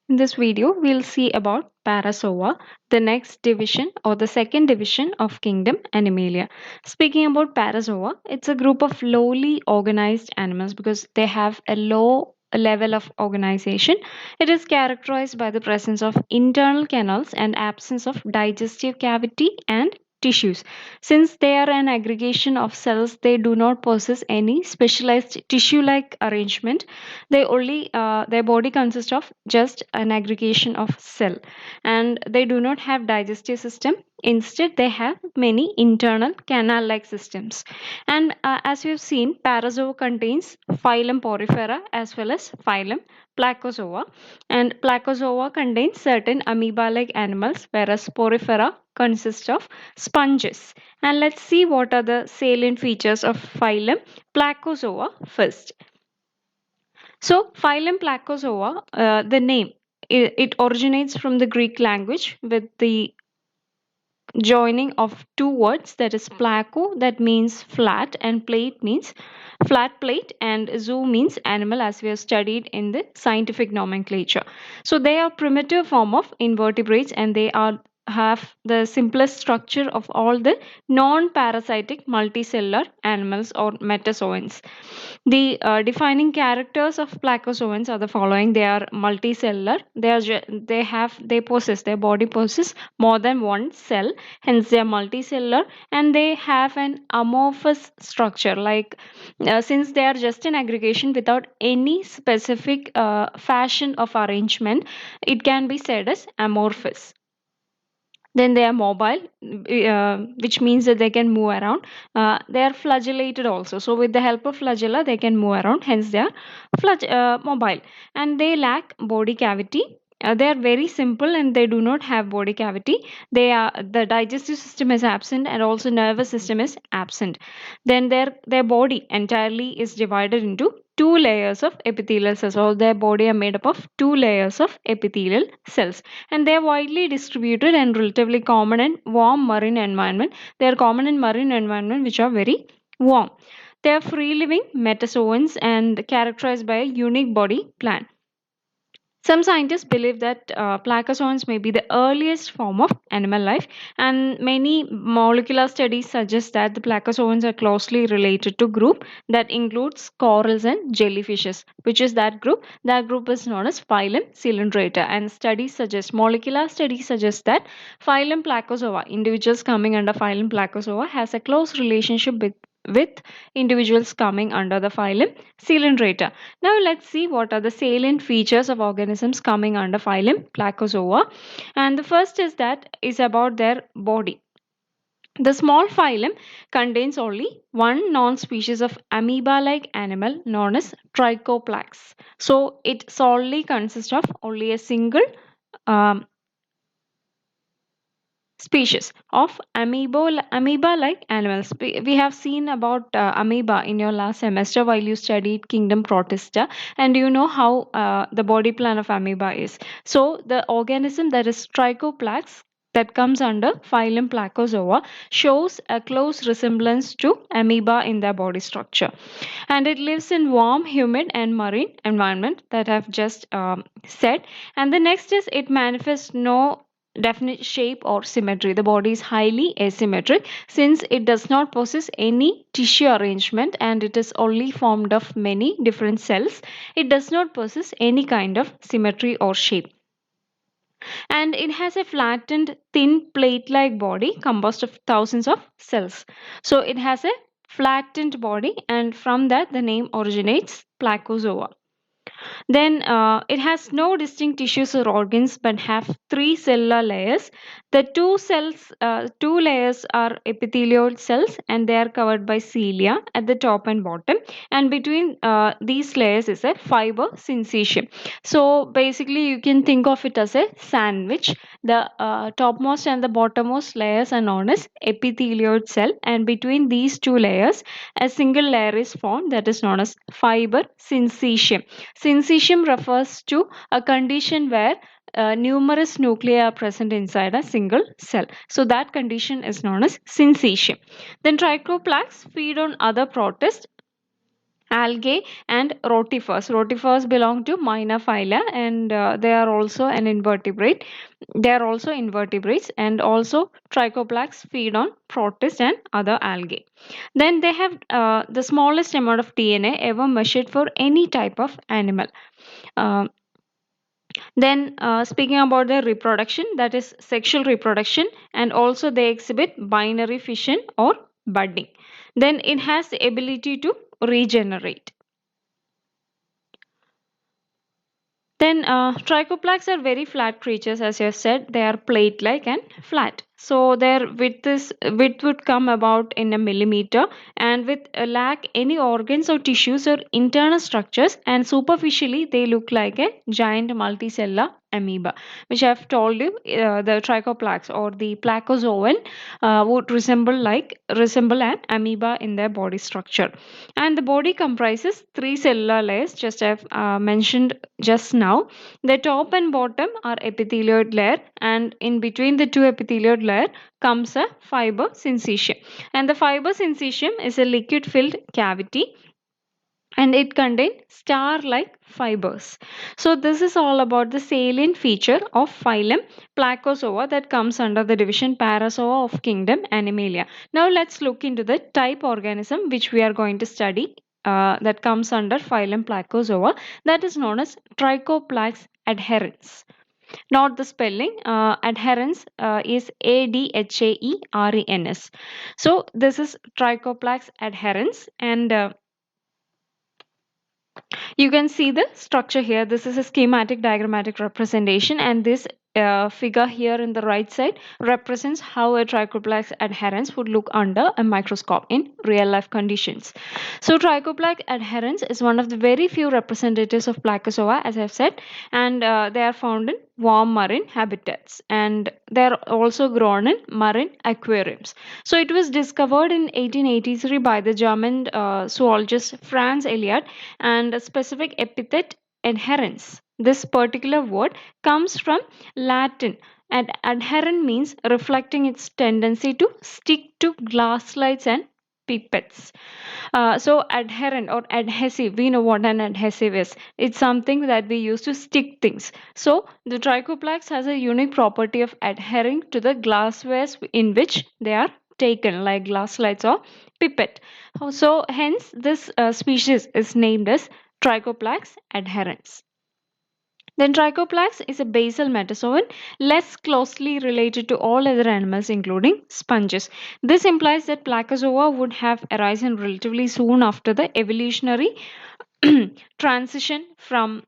In this video, we'll see about Parasaur, the next division or the second division of kingdom Animalia. Speaking about Parasaur, it's a group of lowly organized animals because they have a low level of organization. It is characterized by the presence of internal canals and absence of digestive cavity and tissues. Since they are an aggregation of cells, they do not possess any specialized tissue like arrangement. Their body consists of just an aggregation of cell, and they do not have digestive system. Instead, they have many internal canal like systems. And as we have seen, Parazoa contains phylum Porifera as well as phylum Placozoa, and Placozoa contains certain amoeba like animals, whereas Porifera consists of sponges. And let's see what are the salient features of phylum Placozoa first. So, phylum Placozoa, the name, it originates from the Greek language with the joining of two words, that is placo, that means flat, and plate means flat plate, and zoo means animal, as we have studied in the scientific nomenclature. So they are primitive form of invertebrates, and they are have the simplest structure of all the non-parasitic multicellular animals or metazoans. The defining characters of placozoans are the following: they are multicellular, they possess, their body possesses more than one cell, hence they are multicellular, and they have an amorphous structure, like since they are just an aggregation without any specific fashion of arrangement, it can be said as amorphous. Then they are mobile, which means that they can move around. They are flagellated also, so with the help of flagella they can move around, hence they are mobile. And they lack body cavity. They are very simple and they do not have body cavity. The digestive system is absent, and also nervous system is absent. Then their body entirely is divided into two layers of epithelial cells, or their body are made up of two layers of epithelial cells, and they are widely distributed and relatively common in warm marine environment. They are common in marine environment which are very warm. They are free living metazoans and characterized by a unique body plan. Some scientists believe that placozoans may be the earliest form of animal life, and many molecular studies suggest that the placozoans are closely related to group that includes corals and jellyfishes. Which is that group? That group is known as phylum Coelenterata, and molecular studies suggest that phylum Placozoa, individuals coming under phylum Placozoa, has a close relationship with individuals coming under the phylum Coelenterata. Now let's see what are the salient features of organisms coming under phylum Placozoa. And the first is about their body. The small phylum contains only one known species of amoeba-like animal known as Trichoplax. So it solely consists of only a single um, species of amoeba-like animals. We have seen about amoeba in your last semester while you studied kingdom Protista, and you know how the body plan of amoeba is. So the organism that is Trichoplax, that comes under phylum Placozoa, shows a close resemblance to amoeba in their body structure, and it lives in warm, humid, and marine environment that I've just said. And the next is it manifests no definite shape or symmetry. The body is highly asymmetric since it does not possess any tissue arrangement, and it is only formed of many different cells. It does not possess any kind of symmetry or shape, and it has a flattened thin plate like body composed of thousands of cells. So it has a flattened body, and from that the name originates, Placozoa. Then it has no distinct tissues or organs but have three cellular layers. The two layers are epithelial cells, and they are covered by cilia at the top and bottom. And between these layers is a fiber syncytium. So basically, you can think of it as a sandwich. The topmost and the bottommost layers are known as epithelial cell, and between these two layers, a single layer is formed that is known as fiber syncytium. Syncytium refers to a condition where numerous nuclei are present inside a single cell. So that condition is known as syncytium. Then trichoplasts feed on other protists algae and rotifers. Rotifers belong to minor phyla, and they are also an invertebrate. They are also invertebrates, and also trichoplax feed on protists and other algae. Then they have the smallest amount of DNA ever measured for any type of animal. Uh, then, speaking about their reproduction, that is sexual reproduction, and also they exhibit binary fission or budding. Then it has the ability to regenerate. Then trichoplaques are very flat creatures, as you have said. They are plate-like and flat. So their width would come about in a millimeter, and with lack any organs or tissues or internal structures. And superficially, they look like a giant multicellular amoeba, which I have told you. The trichoplaques or the placozoan would resemble an amoeba in their body structure, and the body comprises three cellular layers, just as mentioned just now. The top and bottom are epithelioid layer, and in between the two epithelioid layer comes a fiber syncytium. And the fiber syncytium is a liquid filled cavity, and it contains star-like fibers. So this is all about the salient feature of phylum Placozoa that comes under the division Parazoa of kingdom Animalia. Now let's look into the type organism which we are going to study, that comes under phylum Placozoa, that is known as Trichoplax adherens. Not the spelling. Adherens is ADHAERENS. So this is Trichoplax adherens, and you can see the structure here. This is a schematic diagrammatic representation, and this figure here in the right side represents how a trichoplax adherens would look under a microscope in real life conditions. So trichoplax adherens is one of the very few representatives of Placozoa, as I've said, and they are found in warm marine habitats, and they are also grown in marine aquariums. So it was discovered in 1883 by the German zoologist Franz Eliot, and a specific epithet adherens. This particular word comes from Latin, and adherent means reflecting its tendency to stick to glass slides and pipettes. So adherent or adhesive, we know what an adhesive is. It's something that we use to stick things. So the trichoplax has a unique property of adhering to the glasswares in which they are taken, like glass slides or pipette. So hence this species is named as Trichoplax adherens. Then Trichoplax is a basal metazoan, less closely related to all other animals, including sponges. This implies that Placozoa would have arisen relatively soon after the evolutionary transition from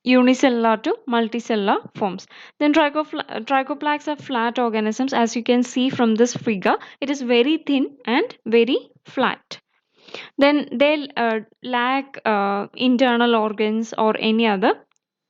unicellular to multicellular forms. Then trichoplaques are flat organisms, as you can see from this figure. It is very thin and very flat. Then they lack internal organs or any other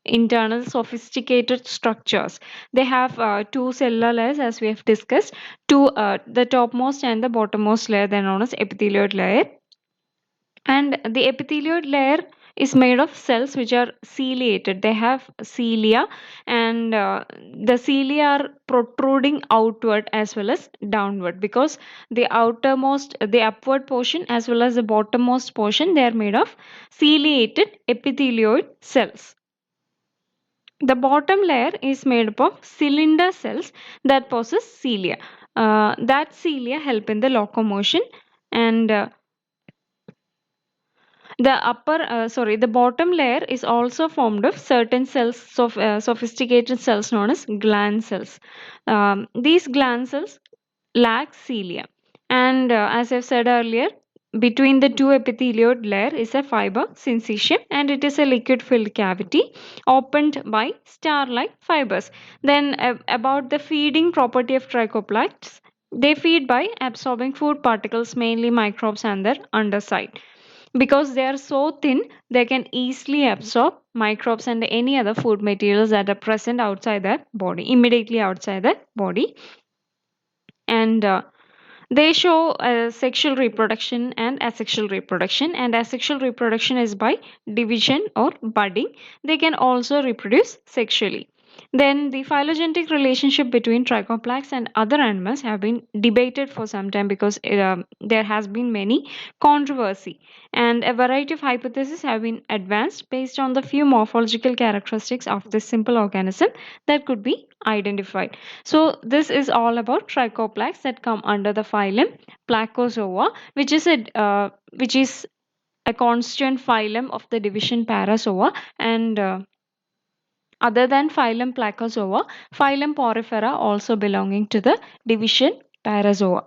internal sophisticated structures. They have two cellular layers, as we have discussed. Two, the topmost and the bottommost layer, they're known as epithelioid layer. And the epithelioid layer is made of cells which are ciliated. They have cilia, and the cilia are protruding outward as well as downward, because the upward portion as well as the bottommost portion, they are made of ciliated epithelioid cells. The bottom layer is made up of cylinder cells that possess cilia. That cilia help in the locomotion, and the bottom layer is also formed of certain cells of sophisticated cells known as gland cells. These gland cells lack cilia, and as I've said earlier, between the two epithelioid layer is a fiber syncytium, and it is a liquid filled cavity opened by star like fibers. Then about the feeding property of trichoplasts, they feed by absorbing food particles, mainly microbes, and their underside. Because they are so thin, they can easily absorb microbes and any other food materials that are present outside their body, immediately outside their body. And they show sexual reproduction and asexual reproduction, and asexual reproduction is by division or budding. They can also reproduce sexually. Then the phylogenetic relationship between Trichoplax and other animals have been debated for some time because there has been many controversy, and a variety of hypotheses have been advanced based on the few morphological characteristics of this simple organism that could be identified. So this is all about Trichoplax that come under the phylum Placozoa, which is a constituent phylum of the division Parazoa, and other than phylum Placozoa, phylum Porifera also belonging to the division Parazoa.